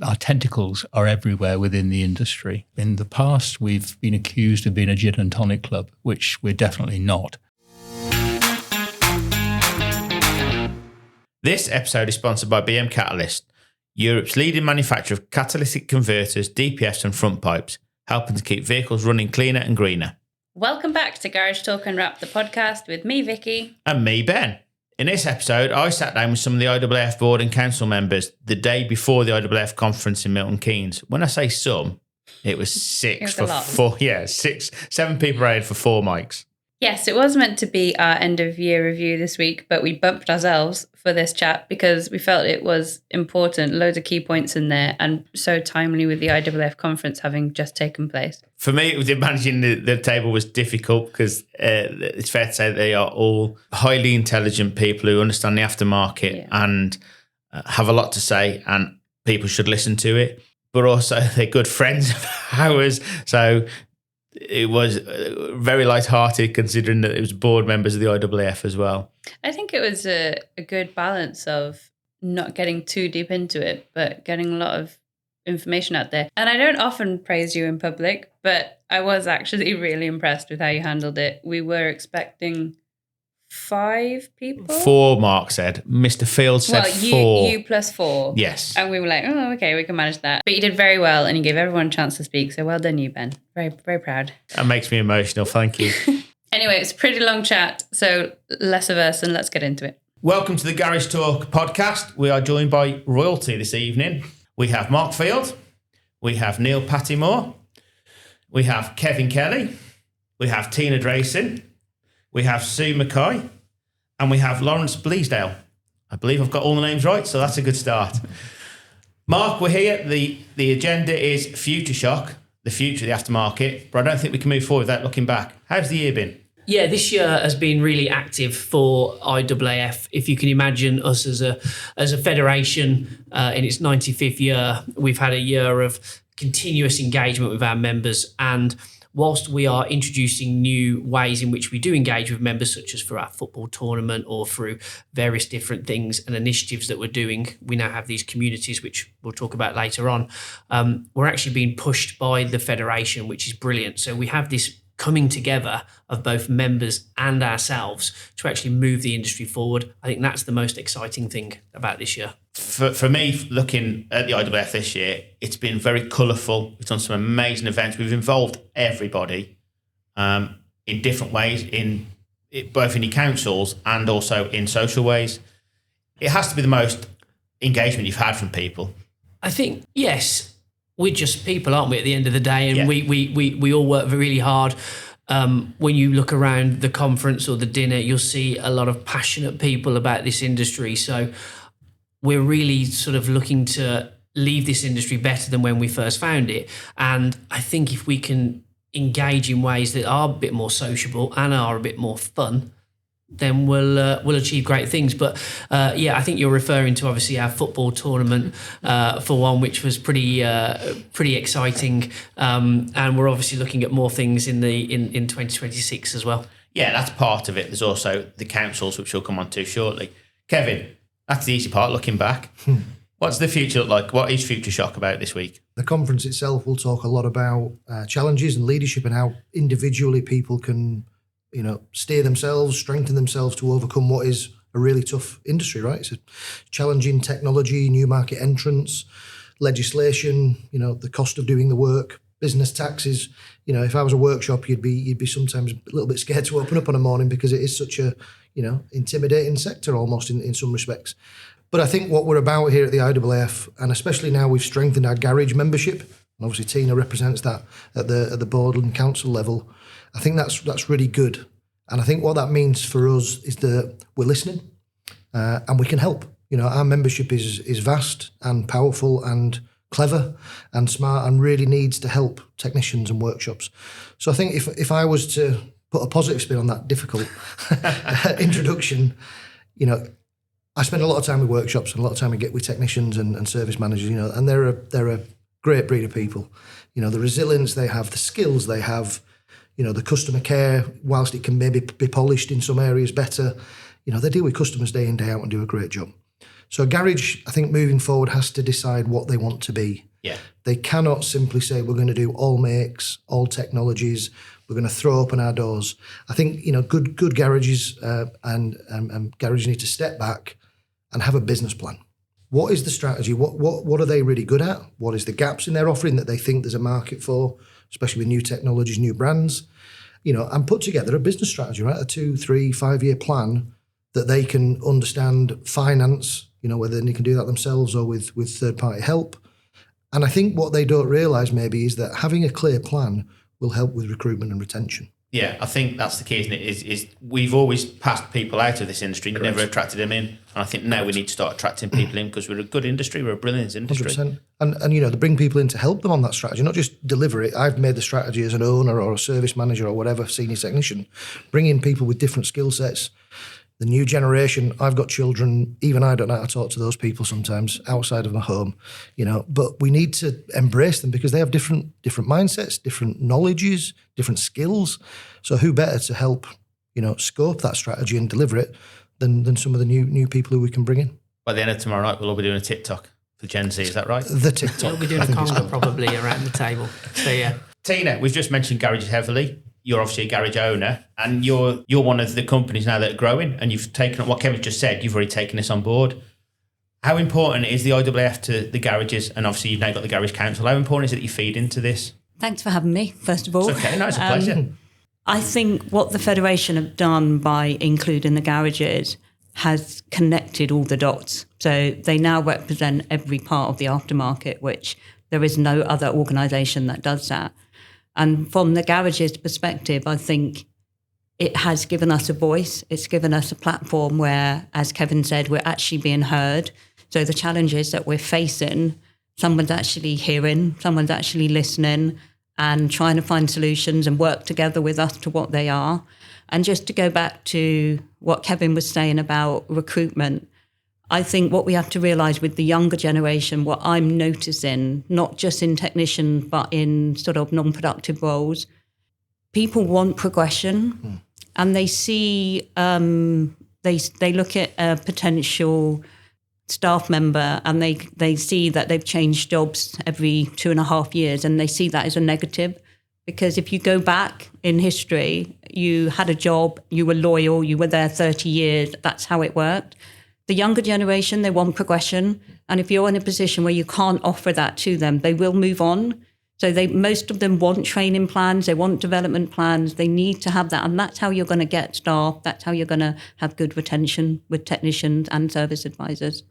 our tentacles are everywhere within the industry. In the past, we've been accused of being a gin and tonic club, which we're definitely not. This episode is sponsored by BM Catalyst, Europe's leading manufacturer of catalytic converters, DPFs and front pipes, helping to keep vehicles running cleaner and greener. Welcome back to Garage Talk and Wrap, the podcast with me, Vicky. And me, Ben. In this episode, I sat down with some of the IAAF board and council members the day before the IAAF conference in Milton Keynes. When I say some, it was six for four. Yeah, 7 people rated for 4 mics. Yes, it was meant to be our end of year review this week, but we bumped ourselves for this chat because we felt it was important. Loads of key points in there and so timely with the IAAF conference having just taken place. For me, managing the table was difficult because it's fair to say that they are all highly intelligent people who understand the aftermarket and have a lot to say, and people should listen to it. But also they're good friends of ours, so it was very light-hearted considering that it was board members of the IAAF as well. I think it was a good balance of not getting too deep into it, but getting a lot of information out there. And I don't often praise you in public, but I was actually really impressed with how you handled it. We were expecting 5 people? 4, Mark said. Mr. Field said 4. You plus 4. Yes. And we were like, oh, okay, we can manage that. But you did very well and you gave everyone a chance to speak. So well done you, Ben. Very, very proud. That makes me emotional. Thank you. Anyway, it's a pretty long chat. So less of us and let's get into it. Welcome to the Garage Talk podcast. We are joined by royalty this evening. We have Mark Field. We have Neil Pattemore. We have Kevin Kelly. We have Tina Drayson. We have Sue Mckay, and we have Lawrence Bleasdale. I believe I've got all the names right, so that's a good start. Mark, we're here. The agenda is Future Shock, the future of the aftermarket, but I don't think we can move forward without looking back. How's the year been? Yeah, this year has been really active for IAAF. If you can imagine us as a federation in its 95th year, we've had a year of continuous engagement with our members, and whilst we are introducing new ways in which we do engage with members, such as for our football tournament or through various different things and initiatives that we're doing, we now have these communities, which we'll talk about later on. We're actually being pushed by the federation, which is brilliant. So we have this coming together of both members and ourselves to actually move the industry forward. I think that's the most exciting thing about this year. For me, looking at the IAAF this year, it's been very colourful. We've done some amazing events. We've involved everybody in different ways, both in the councils and also in social ways. It has to be the most engagement you've had from people. I think, yes, we're just people, aren't we, at the end of the day? And we all work really hard. When you look around the conference or the dinner, you'll see a lot of passionate people about this industry. So we're really sort of looking to leave this industry better than when we first found it. And I think if we can engage in ways that are a bit more sociable and are a bit more fun, then we'll achieve great things. But I think you're referring to obviously our football tournament for one, which was pretty exciting. And we're obviously looking at more things in 2026 as well. Yeah, that's part of it. There's also the councils, which we'll come on to shortly. Kevin, that's the easy part, looking back. What's the future look like? What is Future Shock about this week? The conference itself will talk a lot about challenges and leadership and how individually people can steer themselves, strengthen themselves to overcome what is a really tough industry, right? It's a challenging technology, new market entrants, legislation, the cost of doing the work, business taxes. If I was a workshop, you'd be sometimes a little bit scared to open up on a morning because it is such a, intimidating sector almost in some respects. But I think what we're about here at the IAAF, and especially now we've strengthened our garage membership, and obviously Tina represents that at the board and council level, I think that's really good. And I think what that means for us is that we're listening and we can help. Our membership is vast and powerful and clever and smart and really needs to help technicians and workshops. So I think if I was to put a positive spin on that difficult introduction, I spend a lot of time with workshops and a lot of time with technicians and service managers, and they're a great breed of people. The resilience they have, the skills they have, the customer care, whilst it can maybe be polished in some areas better, they deal with customers day in, day out and do a great job. So a garage, I think moving forward, has to decide what they want to be. Yeah. They cannot simply say we're going to do all makes, all technologies. We're going to throw open our doors. I think good garages and garages need to step back and have a business plan. What is the strategy? What are they really good at? What is the gaps in their offering that they think there's a market for, especially with new technologies, new brands? And put together a business strategy, right? A 2, 3, 5 year plan that they can understand, finance. Whether they can do that themselves or with third party help. And I think what they don't realise maybe is that having a clear plan will help with recruitment and retention. Yeah, I think that's the key, isn't it? Is we've always passed people out of this industry and never attracted them in. And I think now we need to start attracting people in because we're a good industry, we're a brilliant industry. 100%. And to bring people in to help them on that strategy, not just deliver it. I've made the strategy as an owner or a service manager or whatever, senior technician. Bring in people with different skill sets. The new generation, I've got children, even I don't know how to talk to those people sometimes outside of my home, but we need to embrace them because they have different mindsets, different knowledges, different skills. So who better to help, scope that strategy and deliver it than some of the new people who we can bring in. By the end of tomorrow night, we'll all be doing a TikTok for Gen Z, is that right? The TikTok. We'll be doing a conga probably around the table. So yeah. Tina, we've just mentioned garages heavily. You're obviously a garage owner and you're one of the companies now that are growing and you've taken up what Kevin just said, you've already taken this on board. How important is the IAAF to the garages? And obviously you've now got the Garage Council. How important is it that you feed into this? Thanks for having me, first of all. It's okay, no, it's a pleasure. I think what the Federation have done by including the garages has connected all the dots. So they now represent every part of the aftermarket, which there is no other organisation that does that. And from the garages perspective, I think it has given us a voice. It's given us a platform where, as Kevin said, we're actually being heard. So the challenges that we're facing, someone's actually hearing, someone's actually listening and trying to find solutions and work together with us to what they are. And just to go back to what Kevin was saying about recruitment, I think what we have to realise with the younger generation, what I'm noticing, not just in technicians, but in sort of non-productive roles, people want progression and they see, they look at a potential staff member and they see that they've changed jobs every 2.5 years and they see that as a negative. Because if you go back in history, you had a job, you were loyal, you were there 30 years, that's how it worked. The younger generation, they want progression. And if you're in a position where you can't offer that to them, they will move on. So most of them want training plans, they want development plans, they need to have that. And that's how you're going to get staff, that's how you're going to have good retention with technicians and service advisors.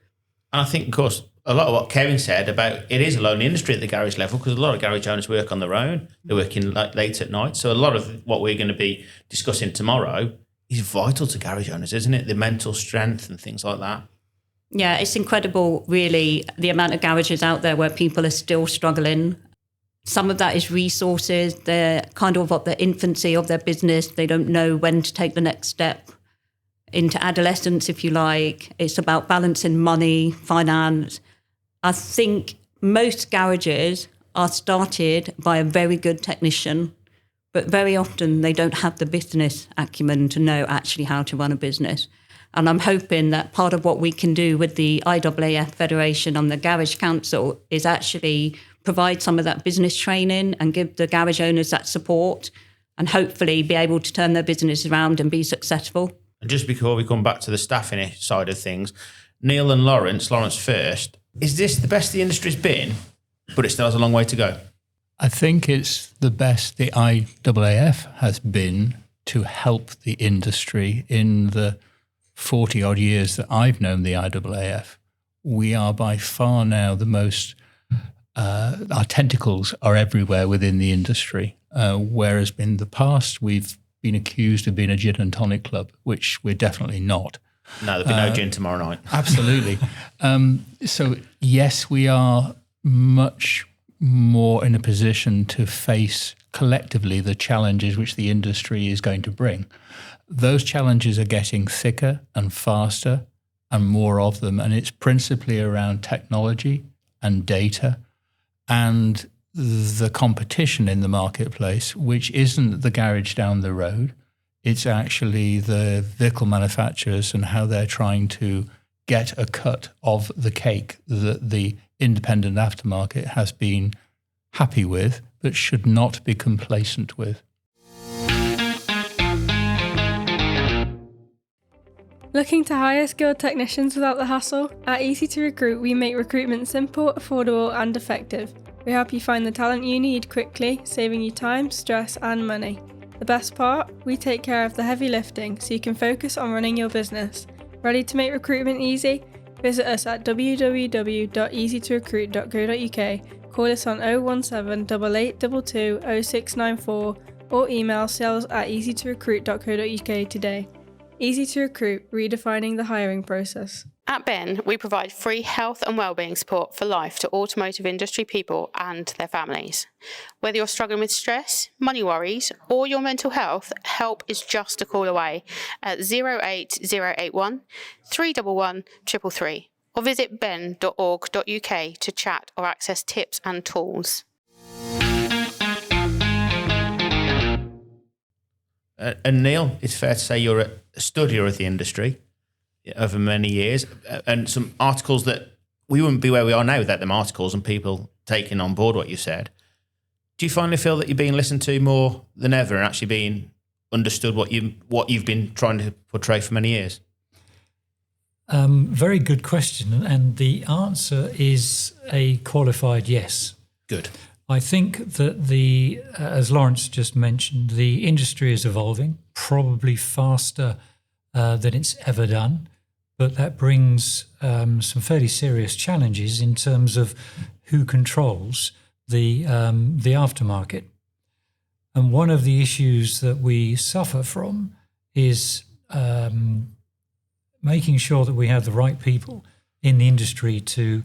And I think, of course, a lot of what Kevin said about it is a lonely industry at the garage level because a lot of garage owners work on their own, they're working late at night. So a lot of what we're going to be discussing tomorrow is vital to garage owners, isn't it? The mental strength and things like that. Yeah, it's incredible, really, the amount of garages out there where people are still struggling. Some of that is resources. They're kind of at the infancy of their business. They don't know when to take the next step into adolescence, if you like. It's about balancing money, finance. I think most garages are started by a very good technician, but very often they don't have the business acumen to know actually how to run a business. And I'm hoping that part of what we can do with the IAAF Federation and the Garage Council is actually provide some of that business training and give the garage owners that support and hopefully be able to turn their business around and be successful. And just before we come back to the staffing side of things, Neil and Lawrence first, is this the best the industry's been, but it still has a long way to go? I think it's the best the IAAF has been to help the industry in the 40-odd years that I've known the IAAF. We are by far now the most, our tentacles are everywhere within the industry, whereas in the past we've been accused of being a gin and tonic club, which we're definitely not. No, there'll be no gin tomorrow night. Absolutely. So yes, we are much more in a position to face collectively the challenges which the industry is going to bring. Those challenges are getting thicker and faster and more of them, and it's principally around technology and data and the competition in the marketplace, which isn't the garage down the road. It's actually the vehicle manufacturers and how they're trying to get a cut of the cake that the independent aftermarket has been happy with, but should not be complacent with. Looking to hire skilled technicians without the hassle? At Easy to Recruit, we make recruitment simple, affordable and effective. We help you find the talent you need quickly, saving you time, stress and money. The best part? We take care of the heavy lifting so you can focus on running your business. Ready to make recruitment easy? Visit us at www.easytorecruit.co.uk, call us on 017 8822 0694 or email sales@easytorecruit.co.uk today. Easy to Recruit, redefining the hiring process. At Ben, we provide free health and wellbeing support for life to automotive industry people and their families. Whether you're struggling with stress, money worries, or your mental health, help is just a call away at 08081 311 333 or visit ben.org.uk to chat or access tips and tools. And Neil, it's fair to say you're a studier of the industry over many years, and some articles that we wouldn't be where we are now without them articles and people taking on board what you said. Do you finally feel that you're being listened to more than ever and actually being understood what you've been trying to portray for many years? Very good question, and the answer is a qualified yes. Good. I think that as Lawrence just mentioned, the industry is evolving, probably faster than it's ever done, but that brings some fairly serious challenges in terms of who controls the aftermarket. And one of the issues that we suffer from is making sure that we have the right people in the industry to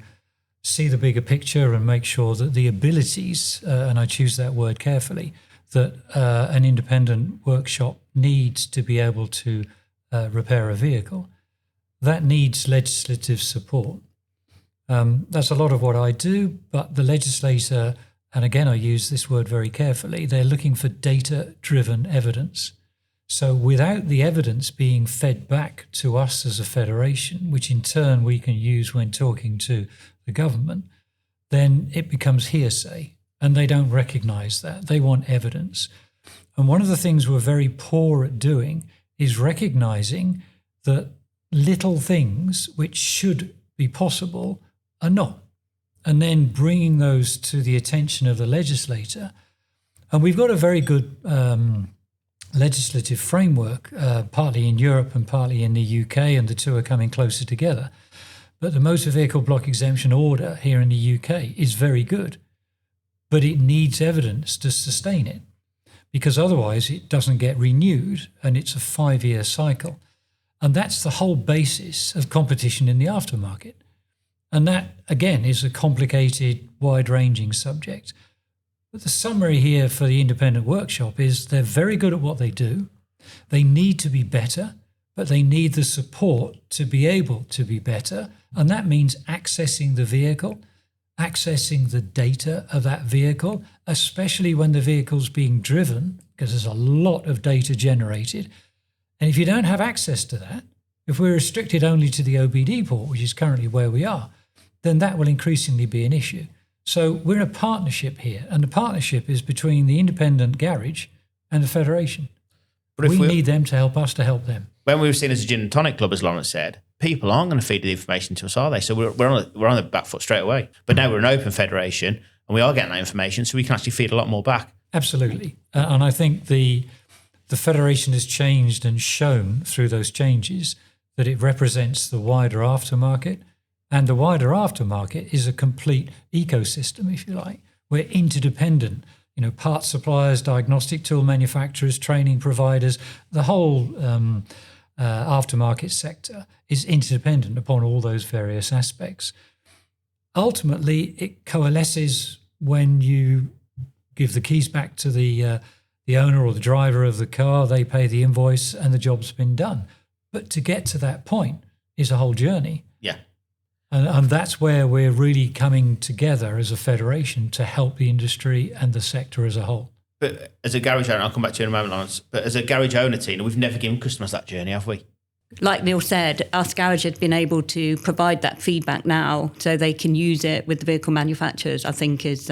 see the bigger picture and make sure that the abilities, and I choose that word carefully, that an independent workshop needs to be able to repair a vehicle, that needs legislative support. That's a lot of what I do, but the legislator, and again I use this word very carefully, they're looking for data-driven evidence. So without the evidence being fed back to us as a federation, which in turn we can use when talking to the government, then it becomes hearsay, and they don't recognise that. They want evidence. And one of the things we're very poor at doing is recognising that little things which should be possible are not, and then bringing those to the attention of the legislator. And we've got a very good legislative framework, partly in Europe and partly in the UK, and the two are coming closer together. But the motor vehicle block exemption order here in the UK is very good, but it needs evidence to sustain it, because otherwise it doesn't get renewed, and it's a 5-year cycle. And that's the whole basis of competition in the aftermarket. And that, again, is a complicated, wide-ranging subject. But the summary here for the independent workshop is they're very good at what they do. They need to be better, but they need the support to be able to be better. And that means accessing the vehicle, accessing the data of that vehicle, especially when the vehicle's being driven, because there's a lot of data generated. And if you don't have access to that, if we're restricted only to the OBD port, which is currently where we are, then that will increasingly be an issue. So we're a partnership here, and the partnership is between the independent garage and the federation. But we need them to help us to help them. When we were seen as a gin and tonic club, as Lawrence said, people aren't going to feed the information to us, are they? So we're on the back foot straight away. But now we're an open federation, and we are getting that information, so we can actually feed a lot more back. Absolutely. And I think the federation has changed and shown through those changes that it represents the wider aftermarket. And the wider aftermarket is a complete ecosystem, if you like. We're interdependent. Parts suppliers, diagnostic tool manufacturers, training providers, the whole aftermarket sector is interdependent upon all those various aspects. Ultimately, it coalesces when you give the keys back to the owner or the driver of the car, they pay the invoice, and the job's been done. But to get to that point is a whole journey. Yeah. And that's where we're really coming together as a federation to help the industry and the sector as a whole. But as a garage owner, I'll come back to you in a moment, Lawrence, but as a garage owner, Tina, we've never given customers that journey, have we? like Neil said, us garages have been able to provide that feedback now so they can use it with the vehicle manufacturers, I think is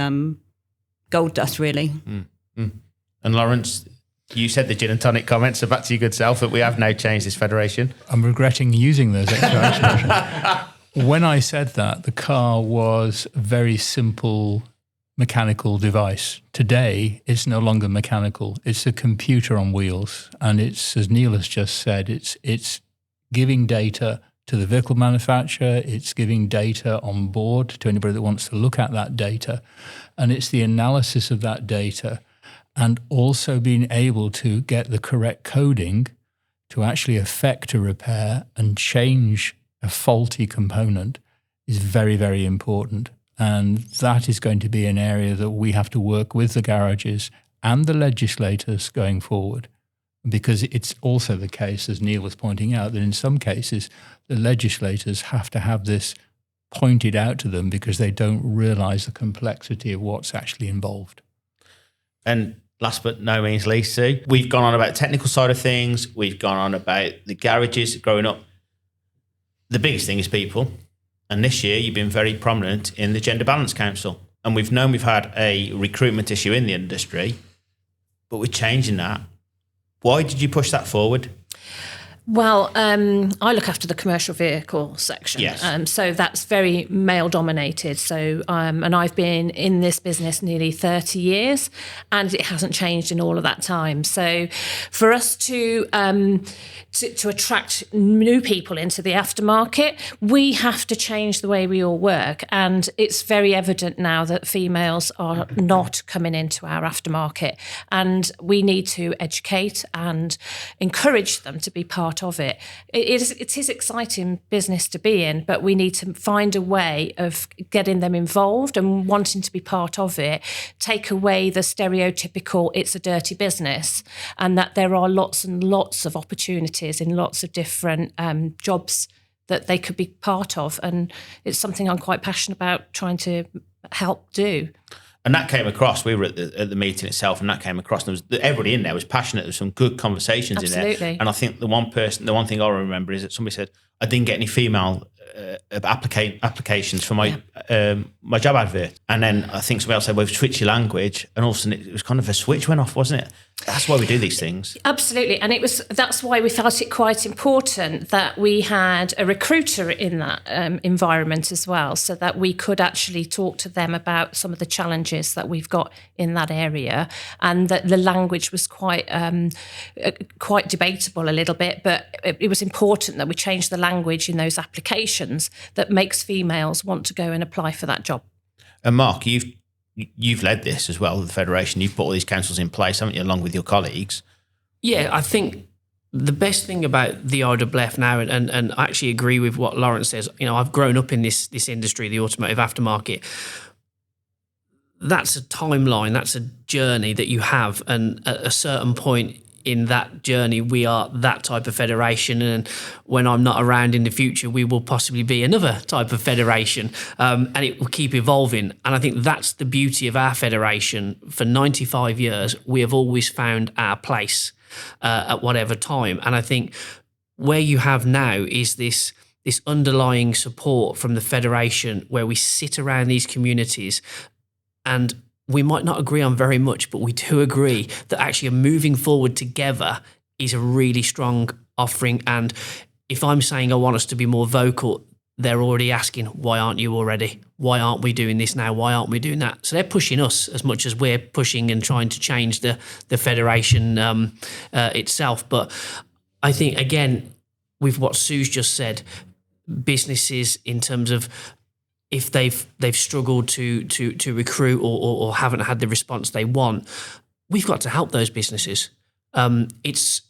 gold dust, really. And Lawrence, you said the gin and tonic comments, so back to your good self, that we have now changed this federation. I'm regretting using those extra expressions. When I said that, the car was a very simple mechanical device. Today, it's no longer mechanical. It's a computer on wheels. And it's, as Neil has just said, it's giving data to the vehicle manufacturer. It's giving data on board to anybody that wants to look at that data. And it's the analysis of that data and also being able to get the correct coding to actually affect a repair and change a faulty component is very, very important. And that is going to be an area that we have to work with the garages and the legislators going forward. Because it's also the case, as Neil was pointing out, that in some cases, the legislators have to have this pointed out to them because they don't realise the complexity of what's actually involved. And last but no means least, Sue, we've gone on about the technical side of things. We've gone on about the garages growing up. The biggest thing is people. And this year, you've been very prominent in the Gender Balance Council. And we've known we've had a recruitment issue in the industry, but we're changing that. Why did you push that forward? Well, I look after the commercial vehicle section. Yes. So that's very male dominated. So, and I've been in this business nearly 30 years and it hasn't changed in all of that time. So for us to attract new people into the aftermarket, we have to change the way we all work. And it's very evident now that females are not coming into our aftermarket. And we need to educate and encourage them to be part of it. It is exciting business to be in, but we need to find a way of getting them involved and wanting to be part of it, take away the stereotypical it's a dirty business, and that there are lots and lots of opportunities in lots of different jobs that they could be part of. And it's something I'm quite passionate about trying to help do. And that came across. We were at the meeting itself, and that came across. And everybody in there was passionate. There was some good conversations Absolutely. in there. And I think the one thing I remember is that somebody said, "I didn't get any female applications for my my job advert." And then I think somebody else said, "Well, switch your language," and all of a sudden it was kind of a switch went off, wasn't it? That's why we do these things. Absolutely. And that's why we felt it quite important that we had a recruiter in that environment as well, so that we could actually talk to them about some of the challenges that we've got in that area. And that the language was quite debatable a little bit, but it was important that we changed the language in those applications that makes females want to go and apply for that job. And Mark, you've led this as well, the Federation. You've put all these councils in place, haven't you, along with your colleagues? Yeah, I think the best thing about the IAAF now, and I actually agree with what Lawrence says, you know, I've grown up in this industry, the automotive aftermarket. That's a timeline, that's a journey that you have, and at a certain point in that journey, we are that type of federation, and when I'm not around in the future, we will possibly be another type of federation, and it will keep evolving. And I think that's the beauty of our federation. For 95 years, we have always found our place at whatever time. And I think where you have now is this underlying support from the federation, where we sit around these communities and we might not agree on very much, but we do agree that actually moving forward together is a really strong offering. And if I'm saying I want us to be more vocal, they're already asking, why aren't you already? Why aren't we doing this now? Why aren't we doing that? So they're pushing us as much as we're pushing and trying to change the federation itself. But I think, again, with what Sue's just said, businesses in terms of if they've struggled to recruit or haven't had the response they want, we've got to help those businesses. It's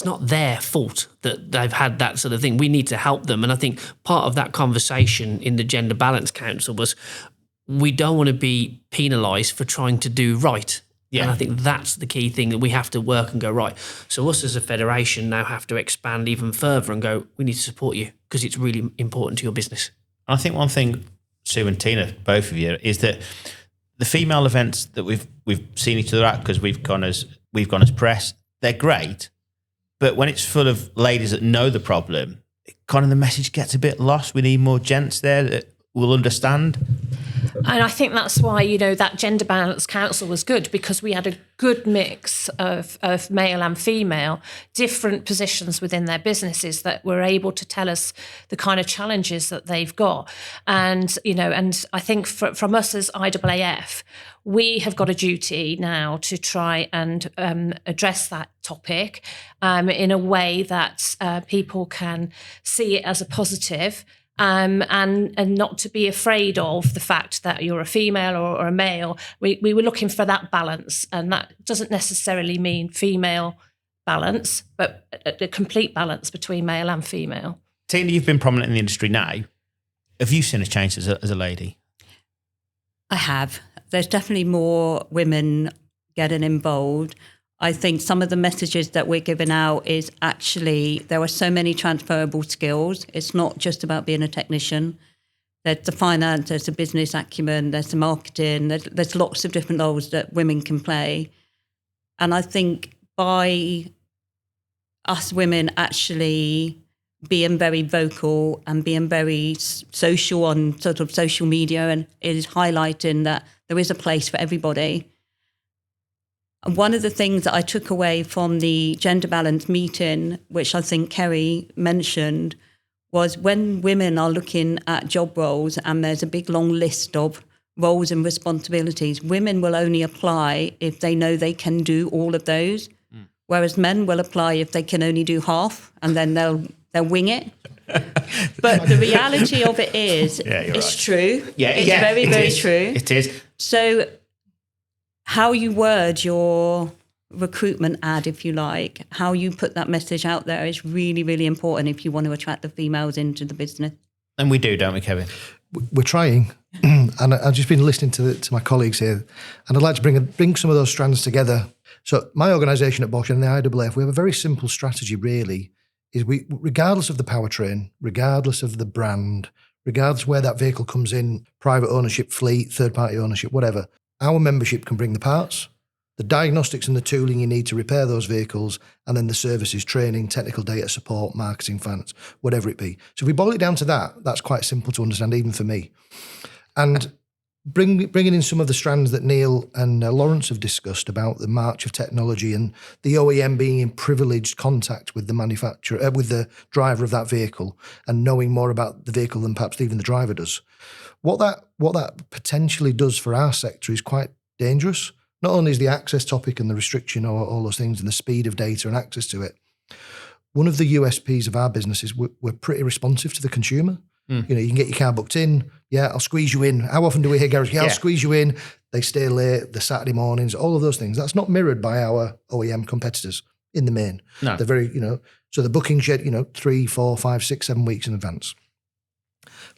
not their fault that they've had that sort of thing. We need to help them. And I think part of that conversation in the Gender Balance Council was we don't want to be penalised for trying to do right. Yeah. And I think that's the key thing, that we have to work and go, right, so us as a federation now have to expand even further and go, we need to support you because it's really important to your business. I think one thing, Sue and Tina, both of you, is that the female events that we've seen each other at, because we've gone as press, they're great, But when it's full of ladies that know the problem, kind of the message gets a bit lost. We need more gents there that will understand. And I think that's why, that gender balance council was good, because we had a good mix of male and female, different positions within their businesses that were able to tell us the kind of challenges that they've got. And, and I think from us as IAAF, we have got a duty now to try and address that topic in a way that people can see it as a positive. And not to be afraid of the fact that you're a female or a male. We were looking for that balance, and that doesn't necessarily mean female balance, but a complete balance between male and female. Tina, you've been prominent in the industry now. Have you seen a change as a lady? I have. There's definitely more women getting involved. I think some of the messages that we're giving out is actually there are so many transferable skills. It's not just about being a technician. There's the finance, there's the business acumen, there's the marketing, there's lots of different roles that women can play. And I think by us women actually being very vocal and being very social on sort of social media, and it is highlighting that there is a place for everybody. And one of the things that I took away from the gender balance meeting, which I think Kerry mentioned, was when women are looking at job roles and there's a big long list of roles and responsibilities, women will only apply if they know they can do all of those, whereas men will apply if they can only do half, and then they'll wing it. But the reality of it is, it's true. Yeah, it's very, very true. It is. So how you word your recruitment ad, if you like, how you put that message out there is really, really important if you want to attract the females into the business. And we do, don't we, Kevin? We're trying. And I've just been listening to my colleagues here, and I'd like to bring some of those strands together. So my organisation at Bosch and the IAAF, we have a very simple strategy, really, is we, regardless of the powertrain, regardless of the brand, regardless of where that vehicle comes in, private ownership, fleet, third-party ownership, whatever, our membership can bring the parts, the diagnostics and the tooling you need to repair those vehicles, and then the services, training, technical data support, marketing, finance, whatever it be. So if we boil it down to that, that's quite simple to understand, even for me. And bringing in some of the strands that Neil and Lawrence have discussed about the march of technology and the OEM being in privileged contact with the manufacturer, with the driver of that vehicle, and knowing more about the vehicle than perhaps even the driver does. What that potentially does for our sector is quite dangerous. Not only is the access topic and the restriction, or all those things, and the speed of data and access to it, one of the USPs of our business is we're pretty responsive to the consumer. You know, you can get your car booked in. Yeah, I'll squeeze you in. How often do we hear garages? Yeah, I'll squeeze you in. They stay late, the Saturday mornings, all of those things. That's not mirrored by our OEM competitors in the main. No. They're very, so the booking shed, 3, 4, 5, 6, 7 weeks in advance.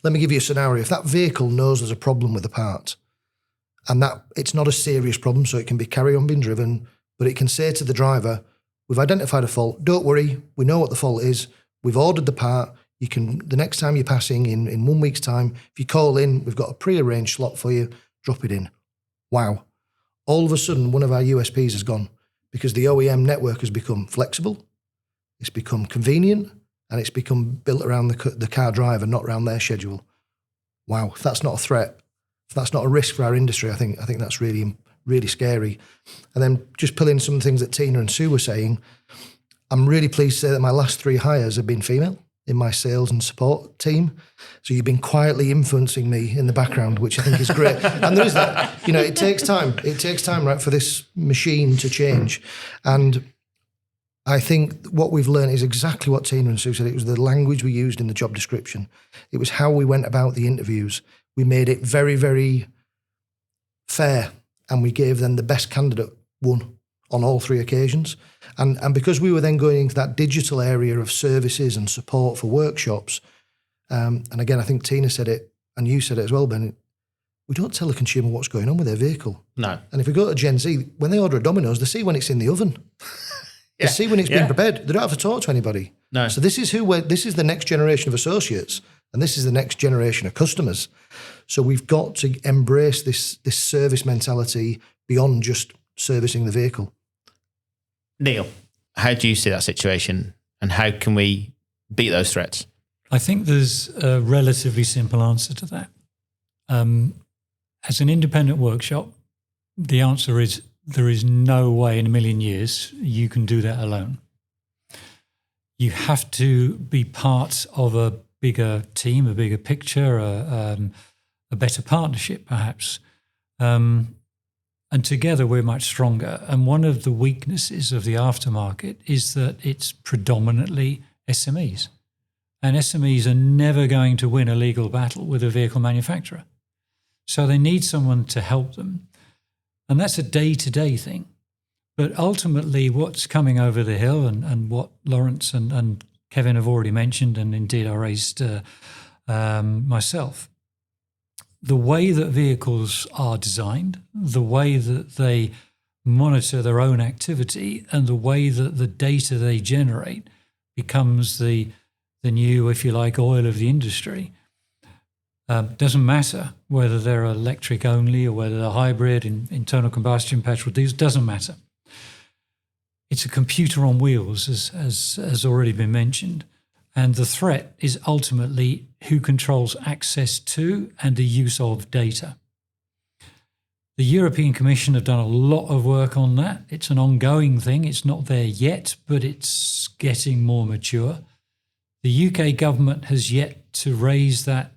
Let me give you a scenario. If that vehicle knows there's a problem with the part, and that it's not a serious problem, so it can be carry on being driven, but it can say to the driver, we've identified a fault. Don't worry. We know what the fault is. We've ordered the part. You can, the next time you're passing in 1 week's time, if you call in, we've got a pre-arranged slot for you, drop it in. Wow. All of a sudden, one of our USPs has gone, because the OEM network has become flexible, it's become convenient, and it's become built around the car driver, not around their schedule. Wow. If that's not a threat, if that's not a risk for our industry, I think that's really, really scary. And then just pulling some things that Tina and Sue were saying, I'm really pleased to say that my last 3 hires have been female in my sales and support team. So you've been quietly influencing me in the background, which I think is great. And there is that, it takes time. It takes time, right, for this machine to change. And I think what we've learned is exactly what Tina and Sue said. It was the language we used in the job description. It was how we went about the interviews. We made it very, very fair, and we gave them the best candidate one on all 3 occasions. And because we were then going into that digital area of services and support for workshops, and again, I think Tina said it, and you said it as well, Ben, we don't tell the consumer what's going on with their vehicle. No. And if we go to Gen Z, when they order a Domino's, they see when it's in the oven. They see when it's been prepared. They don't have to talk to anybody. No. So this is this is the next generation of associates, and this is the next generation of customers. So we've got to embrace this service mentality beyond just servicing the vehicle. Neil, How do you see that situation, and how can we beat those threats? I think there's a relatively simple answer to that. As an independent workshop, the answer is there is no way in a million years you can do that alone. You have to be part of a bigger team, a bigger picture, a better partnership perhaps. And together we're much stronger. And one of the weaknesses of the aftermarket is that it's predominantly SMEs. And SMEs are never going to win a legal battle with a vehicle manufacturer. So they need someone to help them. And that's a day-to-day thing. But ultimately what's coming over the hill, and what Lawrence and Kevin have already mentioned, and indeed I raised myself, the way that vehicles are designed, the way that they monitor their own activity, and the way that the data they generate becomes the new, if you like, oil of the industry. Doesn't matter whether they're electric only or whether they're hybrid, internal combustion, petrol, diesel, doesn't matter. It's a computer on wheels, as has already been mentioned. And the threat is ultimately who controls access to and the use of data. The European Commission have done a lot of work on that. It's an ongoing thing. It's not there yet, but it's getting more mature. The UK government has yet to raise that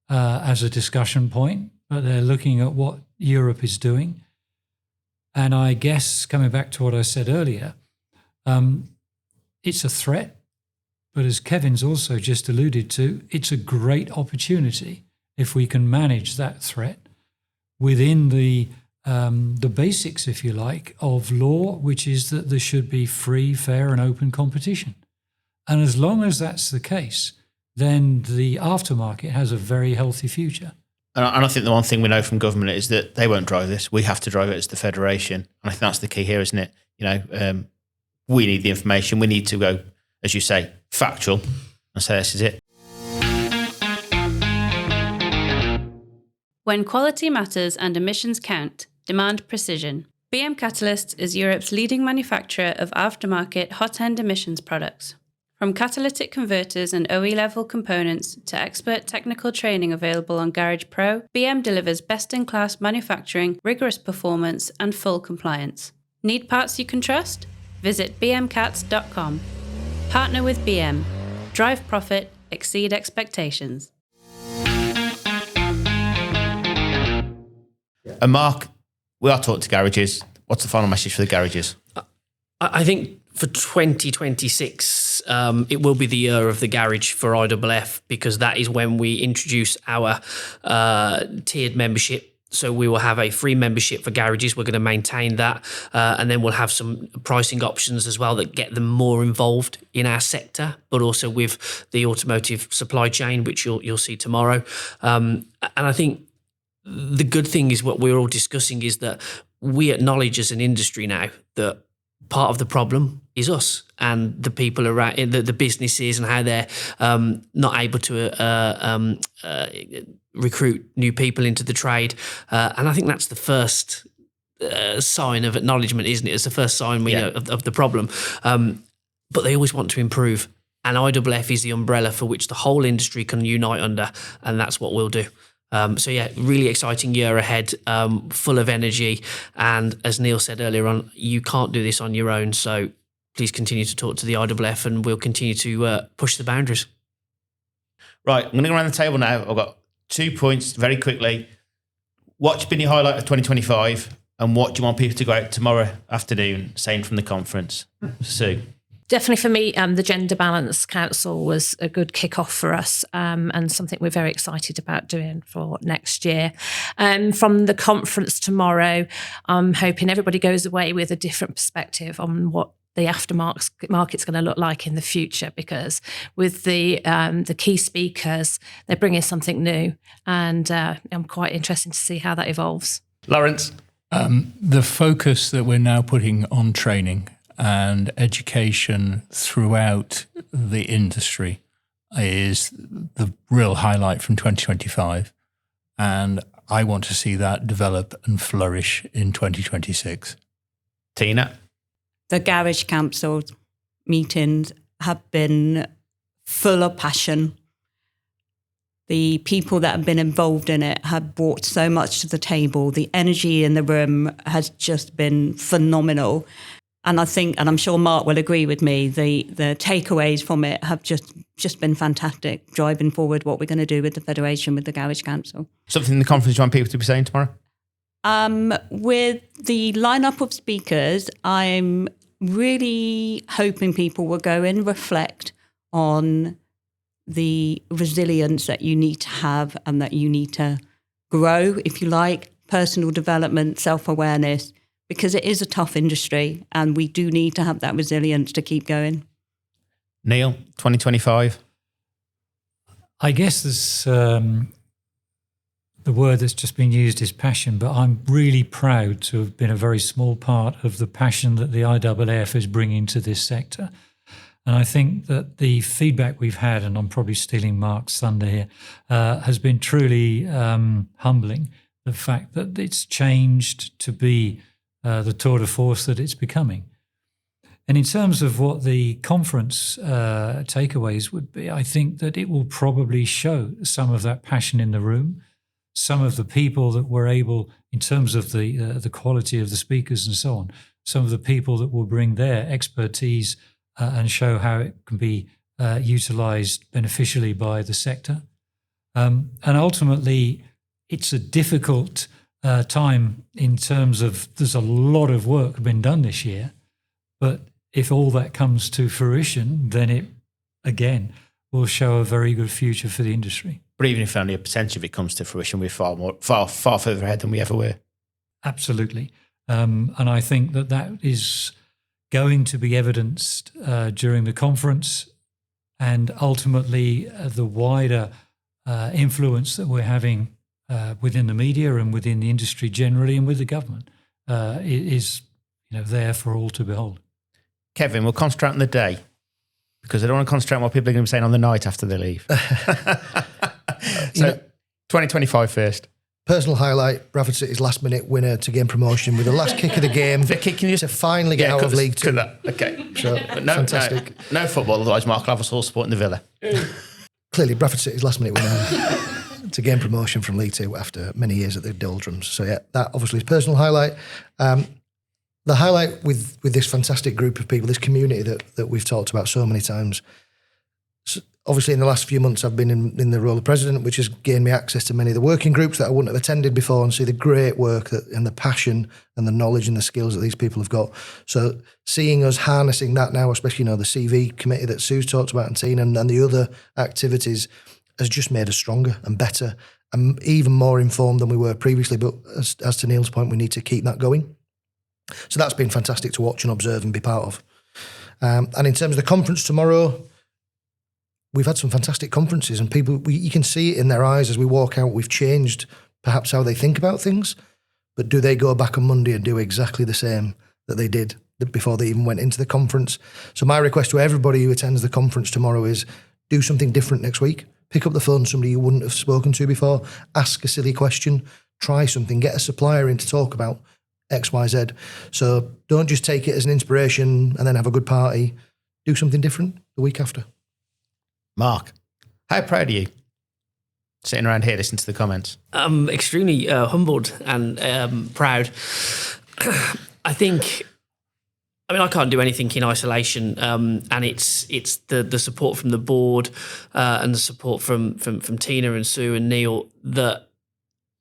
as a discussion point, but they're looking at what Europe is doing. And I guess, coming back to what I said earlier, it's a threat. But as Kevin's also just alluded to, it's a great opportunity if we can manage that threat within the basics, if you like, of law, which is that there should be free, fair and open competition. And as long as that's the case, then the aftermarket has a very healthy future. And I think the one thing we know from government is that they won't drive this. We have to drive it as the Federation. And I think that's the key here, isn't it? You know, we need the information. We need to go, as you say, factual, and say this is it. When quality matters and emissions count, demand precision. BM Catalyst is Europe's leading manufacturer of aftermarket hot-end emissions products. From catalytic converters and OE-level components to expert technical training available on Garage Pro, BM delivers best-in-class manufacturing, rigorous performance and full compliance. Need parts you can trust? Visit bmcats.com. Partner with BM. Drive profit, exceed expectations. And Mark, we are talking to garages. What's the final message for the garages? I think for 2026, it will be the year of the garage for IAAF, because that is when we introduce our tiered membership. So we will have a free membership for garages. We're going to maintain that. And then we'll have some pricing options as well that get them more involved in our sector, but also with the automotive supply chain, which you'll see tomorrow. And I think the good thing is what we're all discussing is that we acknowledge as an industry now that part of the problem is us and the people around, the businesses, and how they're not able to recruit new people into the trade. And I think that's the first sign of acknowledgement, isn't it? It's the first sign we know of the problem. But they always want to improve. And IAAF is the umbrella for which the whole industry can unite under, and that's what we'll do. So yeah, really exciting year ahead, full of energy. And as Neil said earlier on, you can't do this on your own. So please continue to talk to the IAAF and we'll continue to push the boundaries. Right, I'm going to go around the table now. I've got 2 points very quickly. What's been your highlight of 2025, and what do you want people to go out tomorrow afternoon saying from the conference? Sue? Definitely for me, the Gender Balance Council was a good kick-off for us, and something we're very excited about doing for next year. From the conference tomorrow, I'm hoping everybody goes away with a different perspective on what the aftermarket's going to look like in the future, because with the key speakers, they're bringing something new, and I'm quite interested to see how that evolves. Lawrence? The focus that we're now putting on training and education throughout the industry is the real highlight from 2025. And I want to see that develop and flourish in 2026. Tina? The Garage Council meetings have been full of passion. The people that have been involved in it have brought so much to the table. The energy in the room has just been phenomenal. And I think, and I'm sure Mark will agree with me, the takeaways from it have just been fantastic, driving forward what we're going to do with the Federation, with the Garage Council. Something in the conference you want people to be saying tomorrow? With the lineup of speakers, I'm really hoping people will go and reflect on the resilience that you need to have and that you need to grow, if you like, personal development, self-awareness, because it is a tough industry and we do need to have that resilience to keep going. Neil, 2025? I guess there's the word that's just been used is passion, but I'm really proud to have been a very small part of the passion that the IAAF is bringing to this sector. And I think that the feedback we've had, and I'm probably stealing Mark's thunder here, has been truly humbling. The fact that it's changed to be the tour de force that it's becoming. And in terms of what the conference takeaways would be, I think that it will probably show some of that passion in the room, some of the people that were able, in terms of the quality of the speakers and so on, some of the people that will bring their expertise and show how it can be utilised beneficially by the sector. And ultimately, it's a difficult time in terms of there's a lot of work been done this year, but if all that comes to fruition, then it, again, will show a very good future for the industry. But even if only a percentage of it comes to fruition, we're far further ahead than we ever were. Absolutely. And I think that is going to be evidenced during the conference, and ultimately the wider influence that we're having within the media and within the industry generally and with the government is there for all to behold. Kevin, we'll concentrate on the day because I don't want to concentrate on what people are going to be saying on the night after they leave. So 2025 first. Personal highlight, Bradford City's last-minute winner to gain promotion with the last kick of the game to finally get out of League Two. Okay. So, fantastic. No football, otherwise Mark will have us all supporting the Villa. Clearly, Bradford City's last-minute winner to gain promotion from League Two after many years at the doldrums. So, yeah, that obviously is personal highlight. The highlight with this fantastic group of people, this community that we've talked about so many times. So obviously, in the last few months, I've been in the role of president, which has gained me access to many of the working groups that I wouldn't have attended before, and see the great work and the passion and the knowledge and the skills that these people have got. So seeing us harnessing that now, especially the CV committee that Sue's talked about and Tina and the other activities, has just made us stronger and better and even more informed than we were previously. But as to Neil's point, we need to keep that going. So that's been fantastic to watch and observe and be part of. And in terms of the conference tomorrow, we've had some fantastic conferences, and people, you can see it in their eyes as we walk out. We've changed perhaps how they think about things, but do they go back on Monday and do exactly the same that they did before they even went into the conference? So my request to everybody who attends the conference tomorrow is do something different next week. Pick up the phone to somebody you wouldn't have spoken to before. Ask a silly question. Try something. Get a supplier in to talk about X, Y, Z. So don't just take it as an inspiration and then have a good party. Do something different the week after. Mark, how proud are you sitting around here listening to the comments? I'm extremely humbled and proud. I can't do anything in isolation, and it's the support from the board and the support from Tina and Sue and Neil that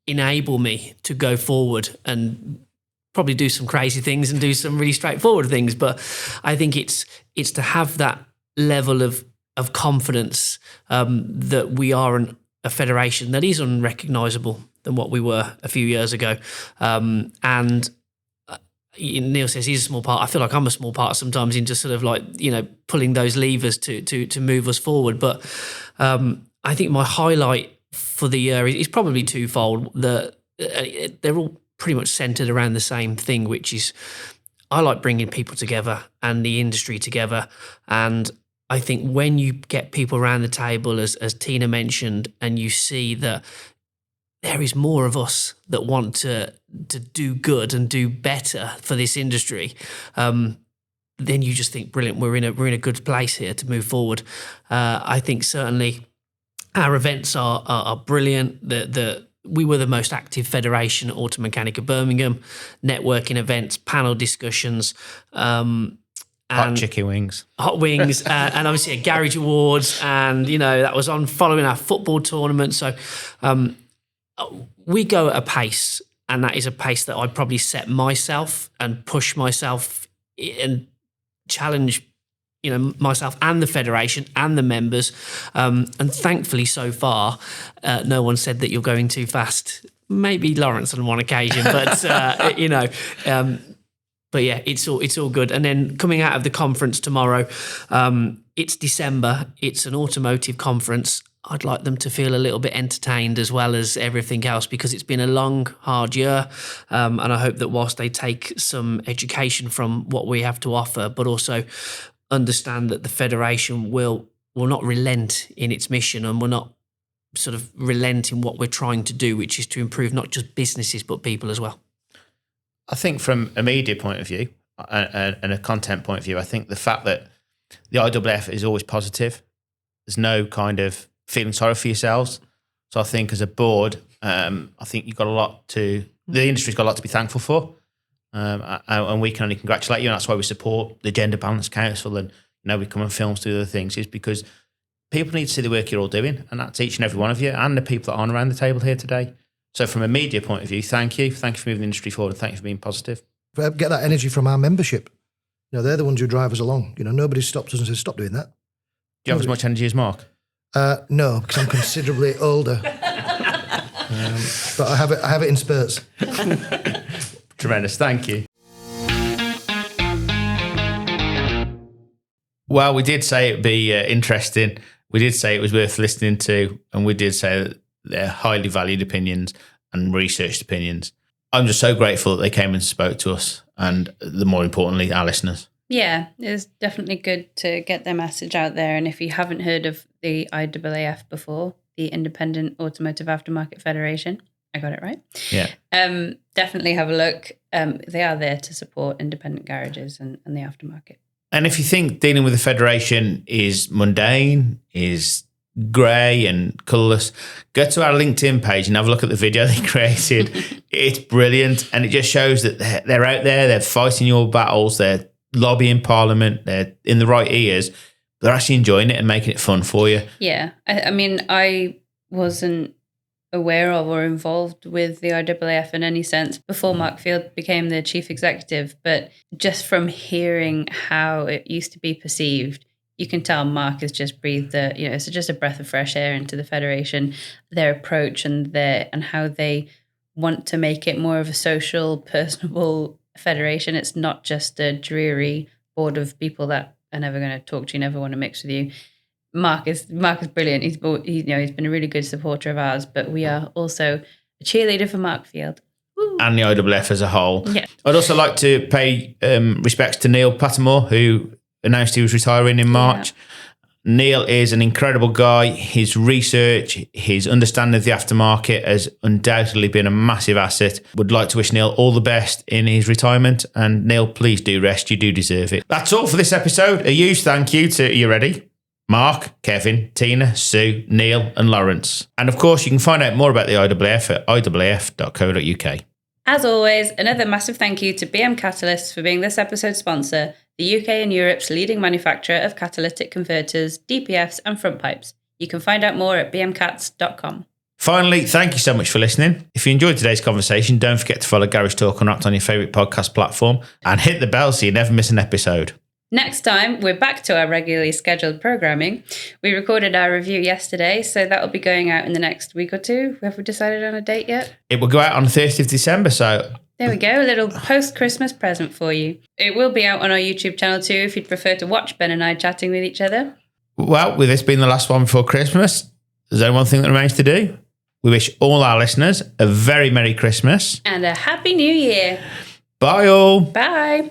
enable me to go forward and probably do some crazy things and do some really straightforward things. But I think it's to have that level of confidence that we are a federation that is unrecognisable than what we were a few years ago. And Neil says he's a small part. I feel like I'm a small part sometimes in just sort of like, pulling those levers to move us forward. But I think my highlight for the year is probably twofold. They're all pretty much centred around the same thing, which is I like bringing people together and the industry together. And I think when you get people around the table, as Tina mentioned, and you see that there is more of us that want to do good and do better for this industry, then you just think, brilliant, we're in a good place here to move forward. I think certainly our events are brilliant. We were the most active federation at Auto Mechanica Birmingham, networking events, panel discussions, Hot chicken wings. Hot wings, and obviously a Garage Awards, and that was on following our football tournament. So we go at a pace, and that is a pace that I probably set myself and push myself and challenge, myself and the federation and the members. And thankfully, so far, no one said that you're going too fast. Maybe Lawrence on one occasion, but But yeah, it's all good. And then coming out of the conference tomorrow, it's December. It's an automotive conference. I'd like them to feel a little bit entertained as well as everything else, because it's been a long, hard year. And I hope that whilst they take some education from what we have to offer, but also understand that the Federation will not relent in its mission, and will not sort of relent in what we're trying to do, which is to improve not just businesses, but people as well. I think from a media point of view and a content point of view, I think the fact that the IAAF is always positive, there's no kind of feeling sorry for yourselves. So I think as a board, I think you've got the industry's got a lot to be thankful for. And we can only congratulate you. And that's why we support the Gender Balance Council, and we come and film through other things, is because people need to see the work you're all doing. And that's each and every one of you, and the people that aren't around the table here today. So from a media point of view, thank you. Thank you for moving the industry forward, and thank you for being positive. Get that energy from our membership. They're the ones who drive us along. Nobody stops us and says, stop doing that. Do you have as much energy as Mark? No, because I'm considerably older. But I have it in spurts. Tremendous. Thank you. Well, we did say it'd be interesting. We did say it was worth listening to, and we did say that they're highly valued opinions and researched opinions. I'm just so grateful that they came and spoke to us, and more importantly, our listeners. Yeah, it's definitely good to get their message out there. And if you haven't heard of the IAAF before, the Independent Automotive Aftermarket Federation, I got it right? Yeah. Definitely have a look. They are there to support independent garages and the aftermarket. And if you think dealing with the Federation is mundane, is grey and colourless, go to our LinkedIn page and have a look at the video they created. It's brilliant, and it just shows that they're out there, they're fighting your battles, they're lobbying Parliament, they're in the right ears, they're actually enjoying it and making it fun for you. Yeah, I mean, I wasn't aware of or involved with the IAAF in any sense before Mark Field became the Chief Executive, but just from hearing how it used to be perceived, you can tell Mark has just breathed it's just a breath of fresh air into the Federation, their approach and how they want to make it more of a social, personable federation. It's not just a dreary board of people that are never going to talk to you, never want to mix with you. Mark is brilliant. He's been a really good supporter of ours, but we are also a cheerleader for Mark Field. Woo. And the IAAF as a whole. Yeah. I'd also like to pay respects to Neil Pattemore, who announced he was retiring in March. Yeah. Neil is an incredible guy. His research, his understanding of the aftermarket has undoubtedly been a massive asset. Would like to wish Neil all the best in his retirement. And Neil, please do rest. You do deserve it. That's all for this episode. A huge thank you to, are you ready? Mark, Kevin, Tina, Sue, Neil and Lawrence. And of course, you can find out more about the IAAF at iaaf.co.uk. As always, another massive thank you to BM Catalysts for being this episode's sponsor, the UK and Europe's leading manufacturer of catalytic converters, DPFs and front pipes. You can find out more at bmcats.com. Finally, thank you so much for listening. If you enjoyed today's conversation, don't forget to follow Garage Talk Unwrapped on your favourite podcast platform and hit the bell so you never miss an episode. Next time, we're back to our regularly scheduled programming. We recorded our review yesterday, so that will be going out in the next week or two. Have we decided on a date yet? It will go out on the 30th of December, so... There we go, a little post-Christmas present for you. It will be out on our YouTube channel too, if you'd prefer to watch Ben and I chatting with each other. Well, with this being the last one before Christmas, there's only one thing that remains to do. We wish all our listeners a very Merry Christmas. And a Happy New Year. Bye all. Bye.